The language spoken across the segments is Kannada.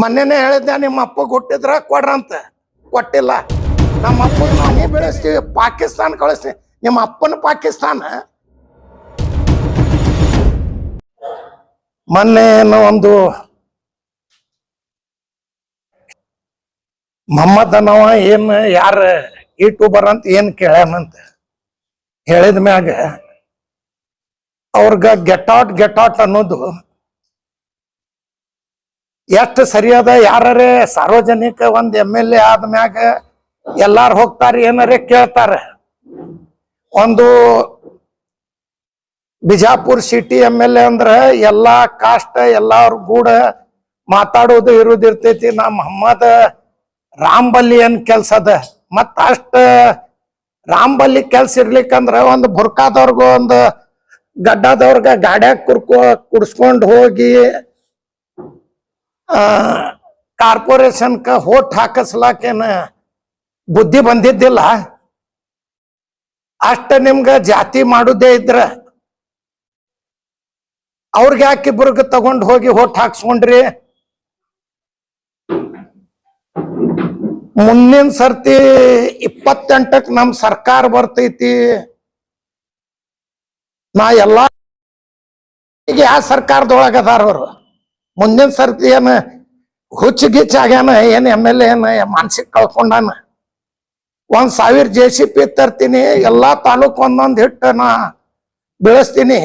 ಮೊನ್ನೆನೇ ಹೇಳಿದ್ದೆ ನಿಮ್ಮ ಅಪ್ಪ ಕೊಟ್ಟಿದ್ರ ಕೊಡ್ರಂತ ಕೊಟ್ಟಿಲ್ಲ. ನಮ್ಮ ಅಪ್ಪನ ನಾನೇ ಬೆಳೆಸ್ತೀವಿ, ಪಾಕಿಸ್ತಾನ ಕಳಿಸ್ತೀವಿ. ನಿಮ್ಮ ಅಪ್ಪನ ಪಾಕಿಸ್ತಾನ ಮೊನ್ನೆ ಒಂದು ಮೊಹಮ್ಮದ್ ಅನ್ನವ ಏನ್ ಯಾರ ಯೂಟ್ಯೂಬರ್ ಅಂತ ಏನ್ ಕೇಳ್ಯಾನಂತ ಹೇಳಿದ ಮ್ಯಾಗ ಅವ್ರಗ ಗೆಟ್ ಔಟ್ ಅನ್ನೋದು ಎಷ್ಟು ಸರಿಯಾದ. ಯಾರೇ ಸಾರ್ವಜನಿಕ ಒಂದ್ MLA ಆದ್ಮ್ಯಾಗ ಎಲ್ಲಾರು ಹೋಗ್ತಾರ, ಏನಾರೇ ಕೇಳ್ತಾರ. ಒಂದು ಬಿಜಾಪುರ್ ಸಿಟಿ MLA ಅಂದ್ರ ಎಲ್ಲಾ ಕಾಸ್ಟ್ ಎಲ್ಲಾರು ಕೂಡ ಮಾತಾಡೋದು ಇರುದಿರ್ತೈತಿ. ನಾ ಮೊಹಮ್ಮದ್ ರಾಂಬಲ್ಲಿ ಏನ್ ಕೆಲ್ಸದ ಮತ್ತ ಅಷ್ಟ ರಾಂಬಲ್ಲಿ ಕೆಲ್ಸ ಇರ್ಲಿಕ್ಕಂದ್ರ ಒಂದು ಬುರ್ಕಾದವ್ರಿಗೂ ಒಂದು ಗಡ್ಡದವ್ರಗ ಗಾಡ್ಯಾಗ ಕುಡ್ಸ್ಕೊಂಡ್ ಹೋಗಿ ಕಾರ್ಪೊರೇಷನ್ಕ ಹೋಟ್ ಹಾಕಸ್ಲಾಕೇನ ಬುದ್ಧಿ ಬಂದಿದ್ದಿಲ್ಲ. ಅಷ್ಟ ನಿಮ್ಗ ಜಾತಿ ಮಾಡುದೇ ಇದ್ರ ಅವ್ರಿಗೆ ಯಾಕಿಬ್ರಿಗೆ ತಗೊಂಡ್ ಹೋಗಿ ಹೋಟ್ ಹಾಕ್ಸ್ಕೊಂಡ್ರಿ? ಮುಂದಿನ ಸರ್ತಿ 28ಕ್ಕೆ ನಮ್ ಸರ್ಕಾರ ಬರ್ತೈತಿ. ನಾ ಎಲ್ಲಾ ಈಗ ಯಾವ ಸರ್ಕಾರದೊಳಗ ಅದಾರ ಅವ್ರು? ಮುಂದಿನ ಸರ್ತಿ ಏನ ಹುಚ್ಚ ಆಗ್ಯಾನ? ಏನ್ MLA ಏನ ಮಾನಸಿಕ ಕಳ್ಕೊಂಡಾನ? 1000 JCB ತರ್ತೀನಿ, ಎಲ್ಲಾ ತಾಲೂಕ್ ಒಂದೊಂದ್ ಹಿಟ್ಟು ನಾ ಬೆಳೆಸ್ತೀನಿ.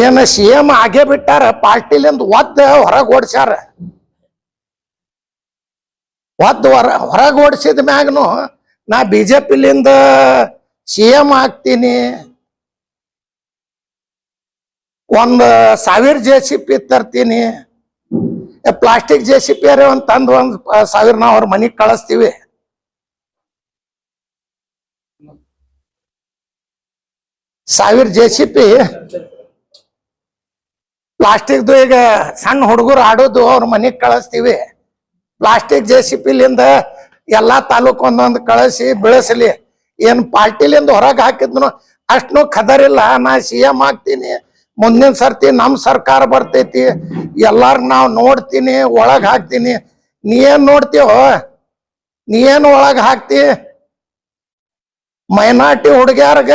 ಏನ CM ಆಗೇ ಬಿಟ್ಟಾರ, ಪಾರ್ಟಿಲಿಂದ ಒದ್ದ ಹೊರಗೆ ಓಡಿಸ್ಯಾರ. ಹೊರಗೆ ಓಡಿಸಿದ ಮ್ಯಾಗನು ನಾ BJPಲಿಂದ CM ಆಗ್ತೀನಿ, 1000 JCB ತರ್ತೀನಿ, ಪ್ಲಾಸ್ಟಿಕ್ JCB ಒಂದ್ ತಂದು 1000 ನಾವು ಅವ್ರ ಮನೆಗೆ ಕಳಿಸ್ತೀವಿ. ಸಾವಿರ JCB ಪ್ಲಾಸ್ಟಿಕ್ದು ಈಗ ಸಣ್ಣ ಹುಡುಗರು ಆಡೋದು ಅವ್ರ ಮನೆಗೆ ಕಳಿಸ್ತೀವಿ. ಪ್ಲಾಸ್ಟಿಕ್ JCBಲಿಂದ ಎಲ್ಲಾ ತಾಲೂಕ್ ಒಂದೊಂದು ಕಳಿಸಿ ಬೆಳೆಸಲಿ. ಏನ್ ಪಾರ್ಟಿಲಿಂದ ಹೊರಗೆ ಹಾಕಿದ್ನು ಅಷ್ಟನು ಖದರಿಲ್ಲ. ನಾ CM ಆಗ್ತೀನಿ, ಮುಂದಿನ ಸರ್ತಿ ನಮ್ ಸರ್ಕಾರ ಬರ್ತೈತಿ, ಎಲ್ಲಾರು ನಾವ್ ನೋಡ್ತೀನಿ, ಒಳಗ್ ಹಾಕ್ತೀನಿ. ನೀ ಏನ್ ನೋಡ್ತೀವ? ನೀ ಏನ್ ಒಳಗ್ ಹಾಕ್ತಿ? ಮೈನಾರಿಟಿ ಹುಡುಗ್ಯಾರ್ಗ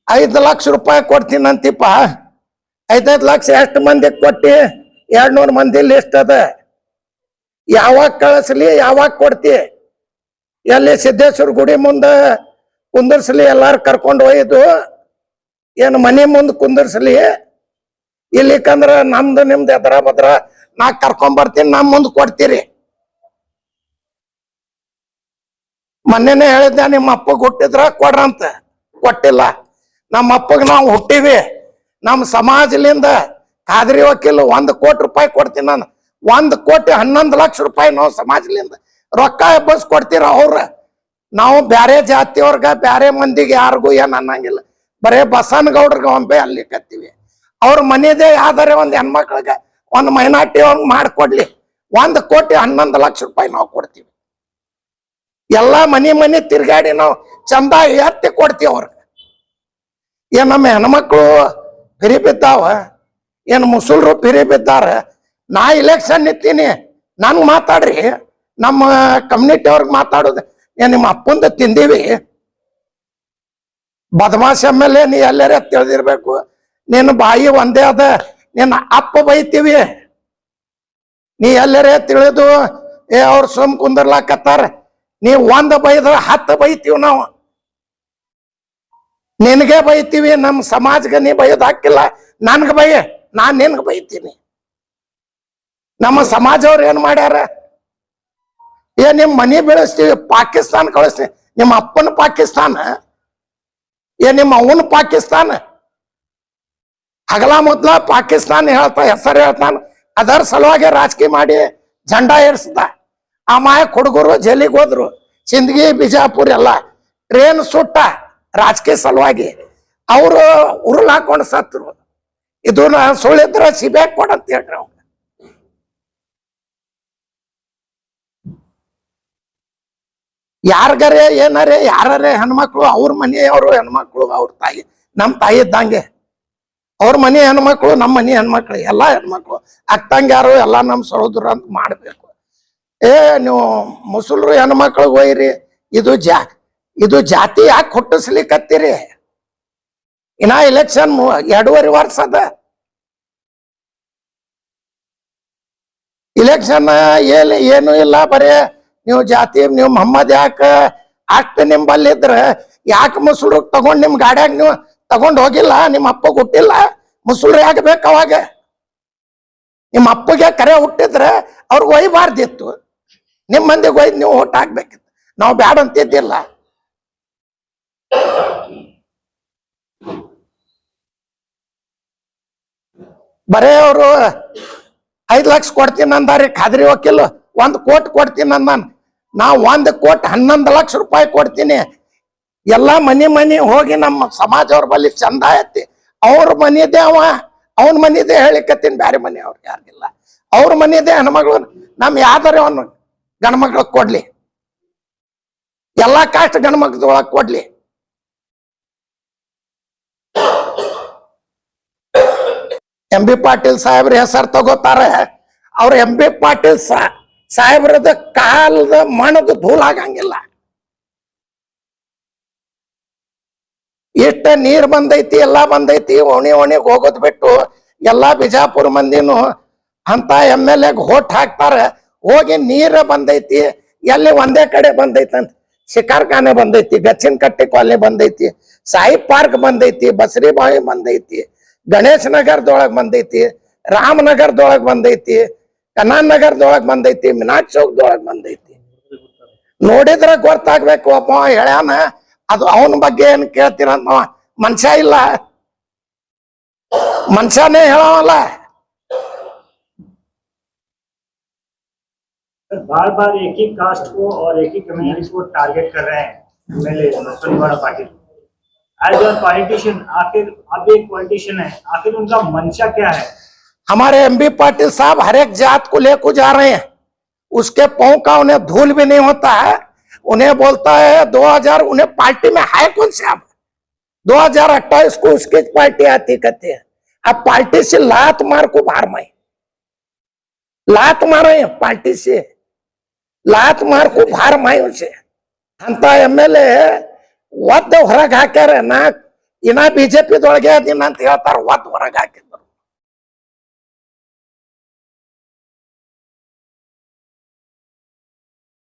5 ಲಕ್ಷ ರೂಪಾಯಿ ಕೊಡ್ತೀನಂತಿಪ್ಪ. 5 ಲಕ್ಷ ಎಷ್ಟು ಮಂದಿ ಕೊಟ್ಟಿ? 200 ಮಂದಿ ಲಿಸ್ಟ್ ಅದ. ಯಾವಾಗ ಕಳಿಸ್ಲಿ? ಯಾವಾಗ ಕೊಡ್ತಿ? ಎಲ್ಲಿ ಸಿದ್ದೇಶ್ವರ ಗುಡಿ ಮುಂದ ಕುಂದರ್ಸ್ಲಿ? ಎಲ್ಲಾರು ಕರ್ಕೊಂಡು ಒಯ್ದು ಏನು ಮನೆ ಮುಂದೆ ಕುಂದರ್ಸ್ಲಿ? ಇಲ್ಲಿಕಂದ್ರ ನಮ್ದು ನಿಮ್ದು ಎದ್ರ ಬದ್ರ ನಾ ಕರ್ಕೊಂಡ್ ಬರ್ತೀನಿ, ನಮ್ ಮುಂದ್ ಕೊಡ್ತೀರಿ. ಮೊನ್ನೆನೇ ಹೇಳಿದ್ದೆ ನಿಮ್ಮ ಅಪ್ಪ ಹುಟ್ಟಿದ್ರ ಕೊಡ್ರಂತ ಕೊಟ್ಟಿಲ್ಲ. ನಮ್ಮ ಅಪ್ಪಗೆ ನಾವು ಹುಟ್ಟಿವಿ. ನಮ್ಮ ಸಮಾಜಲಿಂದ ಖಾದ್ರಿ ವಕೀಲ್ 1 ಕೋಟಿ ರೂಪಾಯಿ ಕೊಡ್ತೀನಿ ನಾನು. 1 ಕೋಟಿ 11 ಲಕ್ಷ ರೂಪಾಯಿ ನಾವು ಸಮಾಜಲಿಂದ ರೊಕ್ಕ ಎಬ್ಬಸ್ ಕೊಡ್ತೀರ. ಅವ್ರ ನಾವು ಬ್ಯಾರೆ ಜಾತಿಯವ್ರಗ ಬ್ಯಾರೆ ಮಂದಿಗೆ ಯಾರಿಗೂ ಏನ್ ಅನ್ನಂಗಿಲ್ಲ. ಬರೇ ಬಸನಗೌಡ್ರಿಗೆ ಒಮ್ಮೆ ಅಲ್ಲಿ ಕತ್ತೀವಿ. ಅವ್ರ ಮನೆದೇ ಯಾವ್ದಾರೆ ಒಂದ್ ಹೆಣ್ಮಕ್ಳಿಗೆ ಒಂದು ಮೈನಾರಿಟಿ ಅವ್ರಿಗೆ ಮಾಡ್ಕೊಡ್ಲಿ. 1 ಕೋಟಿ 11 ಲಕ್ಷ ರೂಪಾಯಿ ನಾವು ಕೊಡ್ತೀವಿ. ಎಲ್ಲಾ ಮನೆ ತಿರ್ಗಾಡಿ ನಾವು ಚಂದ ಎತ್ತಿ ಕೊಡ್ತೀವಿ ಅವ್ರಿಗೆ. ಏನ್ ನಮ್ಮ ಹೆಣ್ಮಕ್ಳು ಫಿರಿ ಬಿದ್ದಾವ? ಏನ್ ಮುಸಲ್ರು ಫಿರಿ ಬಿದ್ದಾರ? ನಾ ಇಲೆಕ್ಷನ್ ನಿಂತೀನಿ, ನನ್ಗೆ ಮಾತಾಡ್ರಿ. ನಮ್ಮ ಕಮ್ಯುನಿಟಿ ಅವ್ರಿಗೆ ಮಾತಾಡೋದು ಏನ್ ನಿಮ್ಮ ಅಪ್ಪಂದ ತಿಂದೀವಿ? ಬದಮಾಶ್ MLA ನೀ ಎಲ್ಲಾರ ತಿಳಿದಿರ್ಬೇಕು. ನಿನ್ನ ಬಾಯಿ ಒಂದೇ ಅದ, ನಿನ್ನ ಅಪ್ಪ ಬೈತೀವಿ. ನೀ ಎಲ್ಲರೇ ತಿಳಿದು ಅವ್ರ ಸುಮ್ ಕುಂದರ್ಲಾಕತ್ತಾರ. ನೀ 1 ಬೈದ್ರ 10 ಬೈತೀವಿ ನಾವು. ನಿನಗೆ ಬೈತೀವಿ, ನಮ್ಮ ಸಮಾಜಕ್ಕೆ ನೀ ಬೈಯೋದು ಹಾಕಿಲ್ಲ. ನನ್ಗೆ ಬೈಯ, ನಾನ್ ನಿನ್ಗೆ ಬೈತೀನಿ. ನಮ್ಮ ಸಮಾಜವ್ರು ಏನ್ ಮಾಡ್ಯಾರ? ನಿಮ್ ಮನೆ ಬೆಳೆಸ್ತೀವಿ, ಪಾಕಿಸ್ತಾನ ಕಳಿಸ್ತೀವಿ. ನಿಮ್ಮ ಅಪ್ಪನ ಪಾಕಿಸ್ತಾನ? ನಿಮ್ಮ ಅವನ ಪಾಕಿಸ್ತಾನ? ಹಗಲ ಮೊದ್ಲ ಪಾಕಿಸ್ತಾನ ಹೆಸರು ಹೇಳ್ತಾನ. ಅದರ ಸಲುವಾಗಿ ರಾಜಕೀಯ ಮಾಡಿ ಜಂಡಾ ಏರ್ಸ್ದ. ಆ ಮಾಯಕ್ ಹುಡುಗರು ಜೈಲಿಗೆ ಹೋದ್ರು. ಸಿಂದಗಿ ಬಿಜಾಪುರ್ ಎಲ್ಲ ಟ್ರೇನ್ ಸುಟ್ಟ ರಾಜಕೀಯ ಸಲುವಾಗಿ. ಅವರು ಉರುಳು ಹಾಕೊಂಡು ಸತ್ರು. ಇದು ಸುಳ್ಳಿದ್ರ ಸಿಬೆ ಕೊಡಂತ ಹೇಳ್ರಿ. ಅವ್ನು ಯಾರ್ಗಾರೆ ಏನಾರೇ ಯಾರೇ ಹೆಣ್ಮಕ್ಳು ಅವ್ರ ಮನೆಯವರು ಹೆಣ್ಮಕ್ಳು ಅವ್ರ ತಾಯಿ ನಮ್ಮ ತಾಯಿ ಇದ್ದಂಗೆ. ಅವ್ರ ಮನೆ ಹೆಣ್ಮಕ್ಳು ನಮ್ಮ ಮನೆ ಹೆಣ್ಮಕ್ಳು ಎಲ್ಲಾ ಹೆಣ್ಮಕ್ಳು ಅಕ್ಕಂಗ್ಯಾರು ಎಲ್ಲಾ ನಮ್ ಸಹೋದರ ಅಂತ ಮಾಡ್ಬೇಕು. ನೀವು ಮುಸಲ್ರು ಹೆಣ್ಮಕ್ಳಿಗೆ ಒಯ್ರಿ, ಇದು ಜಾತಿ ಯಾಕೆ ಹುಟ್ಟಿಸ್ಲಿಕ್ಕತ್ತೀರಿ? ಇನ್ನ ಎಲೆಕ್ಷನ್ 2.5 ವರ್ಷ ಅದ. ಇಲೆಕ್ಷನ್ ಏನು ಇಲ್ಲ, ಬರೇ ನೀವು ಜಾತಿ ನೀವು ಮೊಹಮ್ಮದ್ ಯಾಕೆ ಅಷ್ಟು ನಿಂಬಲ್ಲಿದ್ರ ಯಾಕೆ ಮುಸುಳ್ರು ತಗೊಂಡ್ ನಿಮ್ ಗಾಡ್ಯಾಗ ನೀವು ತಗೊಂಡ್ ಹೋಗಿಲ್ಲ? ನಿಮ್ಮ ಅಪ್ಪ ಹುಟ್ಟಿಲ್ಲ, ಮುಸುಳ್ರು ಯಾಕೆ ಬೇಕು? ಅವಾಗ ನಿಮ್ಮ ಅಪ್ಪಗೆ ಕರೆ ಹುಟ್ಟಿದ್ರೆ ಅವ್ರಿಗೆ ಒಯ್ಬಾರ್ದಿತ್ತು, ನಿಮ್ ಮಂದಿಗೆ ಒಯ್ದು ನೀವು ಓಟ್ ಹಾಕ್ಬೇಕಿತ್ತು. ನಾವು ಬ್ಯಾಡ ಅಂತಿದ್ದಿಲ್ಲ. ಬರೇ ಅವರು 5 ಲಕ್ಷ ಕೊಡ್ತೀನಿ ಅಂದಾರಿ ಖಾದ್ರಿ ವಕೀಲ್, 1 ಕೋಟಿ ಕೊಡ್ತೀನಿ ಅಂದಾನ. ನಾ 1 ಕೋಟಿ 11 ಲಕ್ಷ ರೂಪಾಯಿ ಕೊಡ್ತೀನಿ. ಎಲ್ಲಾ ಮನಿ ಹೋಗಿ ನಮ್ಮ ಸಮಾಜವ್ರ ಬಳಿ ಚಂದ ಐತಿ. ಅವ್ರ ಮನಿದೆ ಅವನ ಮನಿದೆ ಹೇಳಿಕತ್ತೀನಿ, ಬ್ಯಾರೆ ಮನೆ ಅವ್ರಿಗೆ ಯಾರಿಗಿಲ್ಲ. ಅವ್ರ ಮನಿದೆ ಹೆಣ್ಮಗಳು ನಮ್ ಯಾವ್ದಾರೆ ಅವನು ಗಂಡ್ಮಕ್ಳಿಗೆ ಕೊಡ್ಲಿ, ಎಲ್ಲಾ ಕಾಸ್ಟ್ ಗಂಡ್ಮಕ್ಳೊಳಗ್ ಕೊಡ್ಲಿ. MB ಪಾಟೀಲ್ ಸಾಹೇಬ್ರ ಹೆಸರು ತಗೋತಾರೆ. ಅವ್ರ MB ಪಾಟೀಲ್ ಸಾಹೇಬ್ರದ ಕಾಲದ ಮಣದ ಧೂಳಾಗಂಗಿಲ್ಲ. ಇಷ್ಟ ನೀರ್ ಬಂದೈತಿ, ಎಲ್ಲಾ ಬಂದೈತಿ, ಓಣಿಗೆ ಹೋಗೋದ್ ಬಿಟ್ಟು ಎಲ್ಲಾ ಬಿಜಾಪುರ ಮಂದಿನು ಅಂತ MLA ಓಟ್ ಹಾಕ್ತಾರ. ಹೋಗಿ ನೀರ ಬಂದೈತಿ, ಎಲ್ಲಿ ಒಂದೇ ಕಡೆ ಬಂದೈತಿ ಅಂತ ಶಿಕಾರ್ಖಾನೆ ಬಂದೈತಿ, ಗಚ್ಚಿನ ಕಟ್ಟಿ ಕಾಲನಿ ಬಂದೈತಿ, ಸಾಯಿ ಪಾರ್ಕ್ ಬಂದೈತಿ, ಬಸರಿ ಬಾವಿ ಬಂದೈತಿ, ಗಣೇಶ್ ನಗರದೊಳಗ್ ಬಂದೈತಿ, ರಾಮನಗರದೊಳಗ್ ಬಂದೈತಿ, ಕನಾನ್ ನಗರದೊಳಗ್ ಬಂದೈತಿ, ಮಿನಾಜ್ ಚೌಕ್ದೊಳಗ್ ಬಂದೈತಿ. ನೋಡಿದ್ರ ಗೊತ್ತಾಗ್ಬೇಕು. ಒಬ್ಬ ಹೇಳ್ಯಾನ, ಅದು ಅವನ ಬಗ್ಗೆ ಏನ್ ಕೇಳ್ತೀರಂತ ಮನುಷ್ಯ ಇಲ್ಲ, ಮನುಷ್ಯನೇ ಹೇಳವಲ್ಲ. बार बार एक ही कास्ट को और एक ही कम्युनिटी को टारगेट कर रहे हैं MLA Basavant Patil as a politician. आखिर आप एक पॉलिटिशियन है, आखिर उनका मंशा क्या है? हमारे MB पाटिल साहब हर एक जात को लेकर जा रहे हैं, उसके पांव का उन्हें धूल भी नहीं होता है। उन्हें बोलता है 2000, उन्हें पार्टी में है कौन से? अब 2028 को उसकी पार्टी आती कहते हैं। अब पार्टी से लात मार को बाहर में लात मारे पार्टी से, लात मार को बाहर माई उसे ಅಂತ MLA ಒದ್ದು ಹೊರಗೆ ಹಾಕ್ಯಾರ. ಇನ್ನ BJP ದೊಳಗೆ ಅದಿನ ಅಂತ ಹೇಳ್ತಾರ, ಒದ್ದು ಹೊರಗೆ ಹಾಕಿದ್ರು.